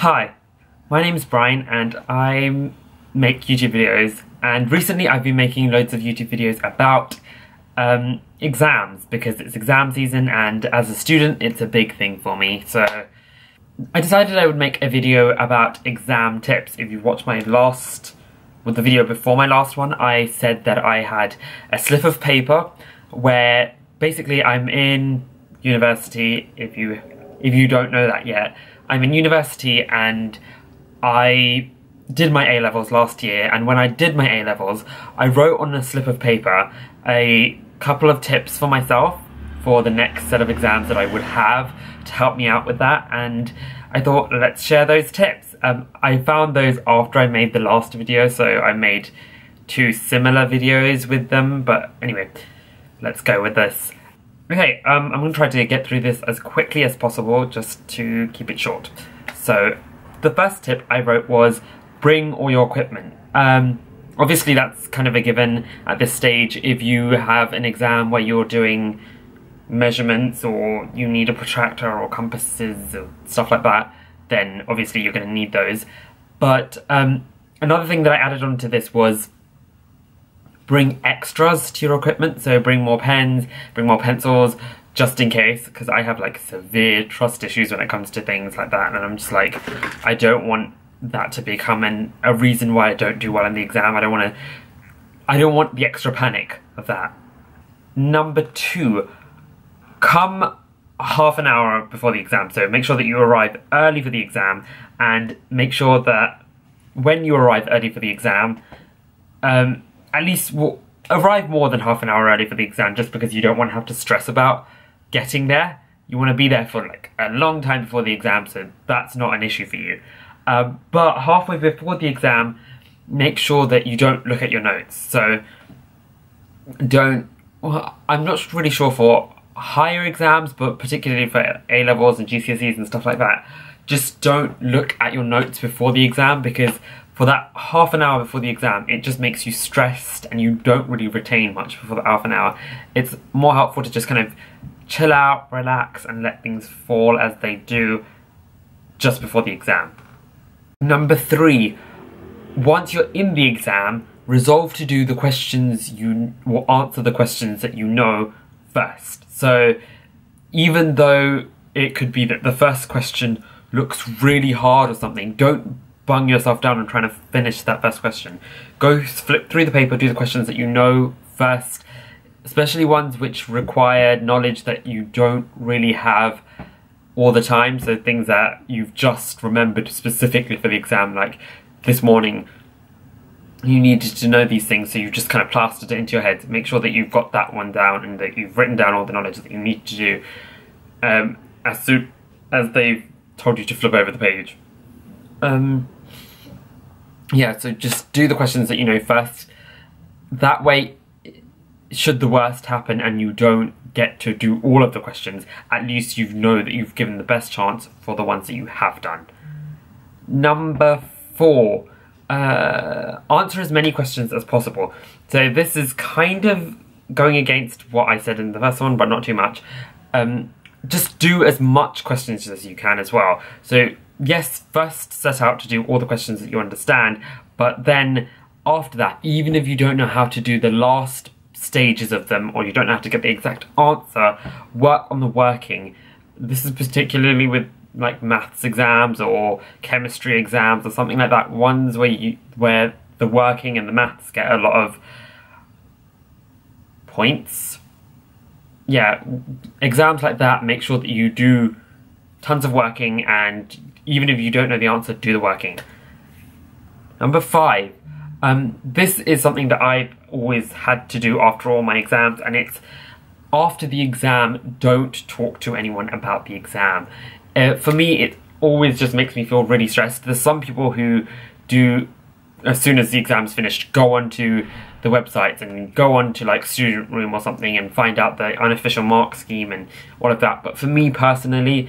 Hi, my name is Brian and I make YouTube videos, and recently I've been making loads of YouTube videos about exams because it's exam season, and as a student it's a big thing for me. So I decided I would make a video about exam tips. If you've watched the video before my last one, I said that I had a slip of paper where basically I'm in university. If you don't know that yet, I'm in university and I did my A-levels last year, and when I did my A-levels, I wrote on a slip of paper a couple of tips for myself for the next set of exams that I would have to help me out with that, and I thought, let's share those tips. I found those after I made the last video, so I made two similar videos with them, but anyway, let's go with this. Okay, I'm going to try to get through this as quickly as possible, just to keep it short. So, the first tip I wrote was, bring all your equipment. Obviously that's kind of a given at this stage. If you have an exam where you're doing measurements, or you need a protractor or compasses or stuff like that, then obviously you're going to need those. But another thing that I added onto this was, bring extras to your equipment, so bring more pens, bring more pencils, just in case, because I have like severe trust issues when it comes to things like that, and I'm just like, I don't want that to become a reason why I don't do well in the exam. I don't want the extra panic of that. Number 2, come half an hour before the exam, so make sure that you arrive early for the exam, and make sure that when you arrive early for the exam, at least arrive more than half an hour early for the exam, just because you don't want to have to stress about getting there. You want to be there for like a long time before the exam, so that's not an issue for you. But halfway before the exam, make sure that you don't look at your notes. So I'm not really sure for higher exams, but particularly for A-levels and GCSEs and stuff like that, just don't look at your notes before the exam, because for that half an hour before the exam, it just makes you stressed and you don't really retain much before that half an hour. It's more helpful to just kind of chill out, relax, and let things fall as they do just before the exam. Number 3, once you're in the exam, resolve to do the questions or answer the questions that you know first. So even though it could be that the first question looks really hard or something, don't bung yourself down and trying to finish that first question. Go flip through the paper, do the questions that you know first, especially ones which require knowledge that you don't really have all the time, so things that you've just remembered specifically for the exam, like this morning you needed to know these things, so you just kind of plastered it into your head. Make sure that you've got that one down and that you've written down all the knowledge that you need to do as soon as they've told you to flip over the page. Yeah, so just do the questions that you know first. That way, should the worst happen and you don't get to do all of the questions, at least you know that you've given the best chance for the ones that you have done. Number 4, answer as many questions as possible. So this is kind of going against what I said in the first one, but not too much. Just do as much questions as you can as well. So yes, first set out to do all the questions that you understand, but then after that, even if you don't know how to do the last stages of them, or you don't know how to get the exact answer, work on the working. This is particularly with like maths exams or chemistry exams or something like that, ones where the working and the maths get a lot of points. Yeah, exams like that, make sure that you do tons of working, and even if you don't know the answer, do the working. Number 5, this is something that I've always had to do after all my exams, and it's after the exam, don't talk to anyone about the exam. For me, it always just makes me feel really stressed. There's some people who do, as soon as the exam's finished, go onto the websites and go on to like Student Room or something and find out the unofficial mark scheme and all of that. But for me personally,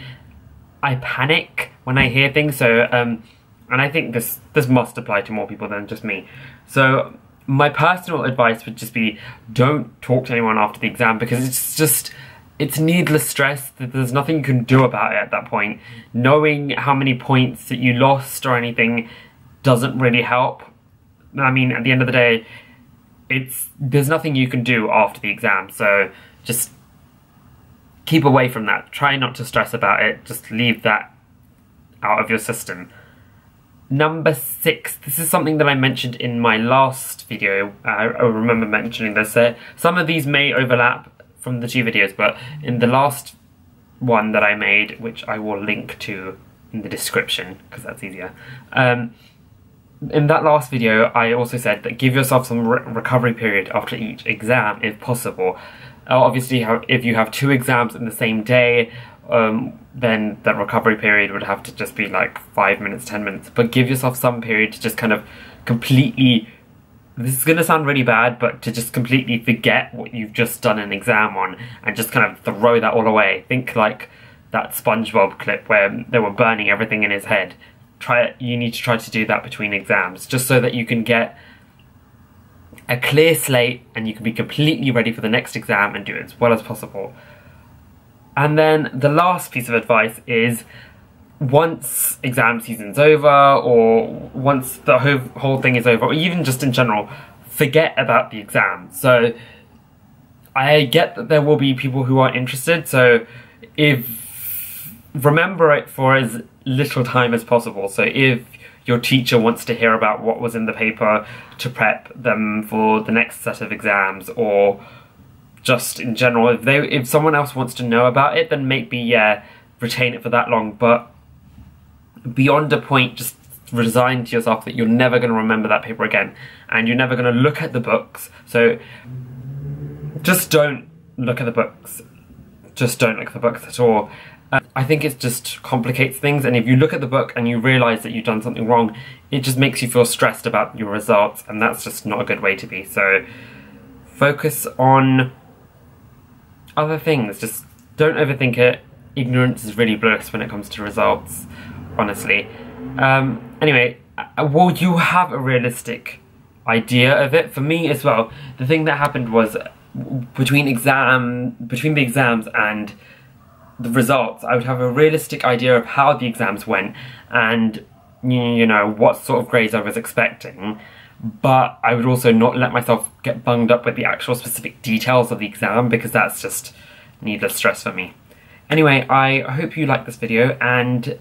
I panic when I hear things, so and I think this must apply to more people than just me. So my personal advice would just be, don't talk to anyone after the exam, because it's just it's needless stress. There's nothing you can do about it at that point. Knowing how many points that you lost or anything doesn't really help. I mean, at the end of the day, there's nothing you can do after the exam, so just keep away from that. Try not to stress about it. Just leave that out of your system. Number 6. This is something that I mentioned in my last video. I remember mentioning this. Some of these may overlap from the 2 videos, but in the last one that I made, which I will link to in the description because that's easier, in that last video I also said that give yourself some recovery period after each exam if possible. Obviously if you have 2 exams in the same day, then that recovery period would have to just be like 5 minutes, 10 minutes, but give yourself some period to just kind of completely, this is going to sound really bad, but to just completely forget what you've just done an exam on and just kind of throw that all away. Think like that SpongeBob clip where they were burning everything in his head. You need to try to do that between exams, just so that you can get a clear slate and you can be completely ready for the next exam and do it as well as possible. And then the last piece of advice is, once exam season's over, or once the whole thing is over, or even just in general, forget about the exam. So I get that there will be people who are interested, so remember it for as little time as possible. So if your teacher wants to hear about what was in the paper to prep them for the next set of exams, or just in general, if someone else wants to know about it, then maybe, yeah, retain it for that long. But beyond a point, just resign to yourself that you're never going to remember that paper again, and you're never going to look at the books. So just don't look at the books. Just don't look at the books at all. I think it just complicates things, and if you look at the book and you realise that you've done something wrong, it just makes you feel stressed about your results, and that's just not a good way to be. So focus on other things. Just don't overthink it. Ignorance is really bliss when it comes to results, honestly. Anyway, will you have a realistic idea of it? For me as well, the thing that happened was between the exams and the results, I would have a realistic idea of how the exams went and, you know, what sort of grades I was expecting, but I would also not let myself get bunged up with the actual specific details of the exam, because that's just needless stress for me. Anyway, I hope you liked this video, and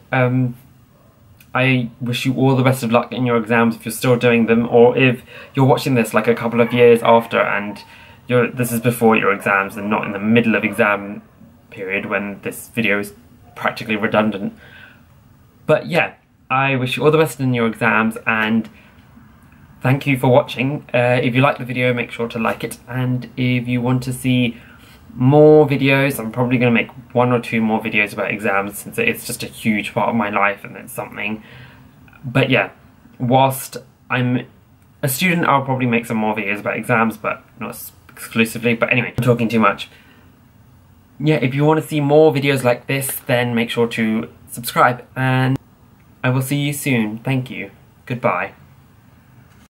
I wish you all the best of luck in your exams if you're still doing them, or if you're watching this like a couple of years after and this is before your exams and not in the middle of exam period when this video is practically redundant. But yeah, I wish you all the best in your exams, and thank you for watching. If you like the video, make sure to like it, and if you want to see more videos, I'm probably going to make 1 or 2 more videos about exams, since it's just a huge part of my life and it's something. But yeah, whilst I'm a student, I'll probably make some more videos about exams, but not exclusively. But anyway, I'm talking too much. Yeah, if you want to see more videos like this, then make sure to subscribe, and I will see you soon. Thank you. Goodbye.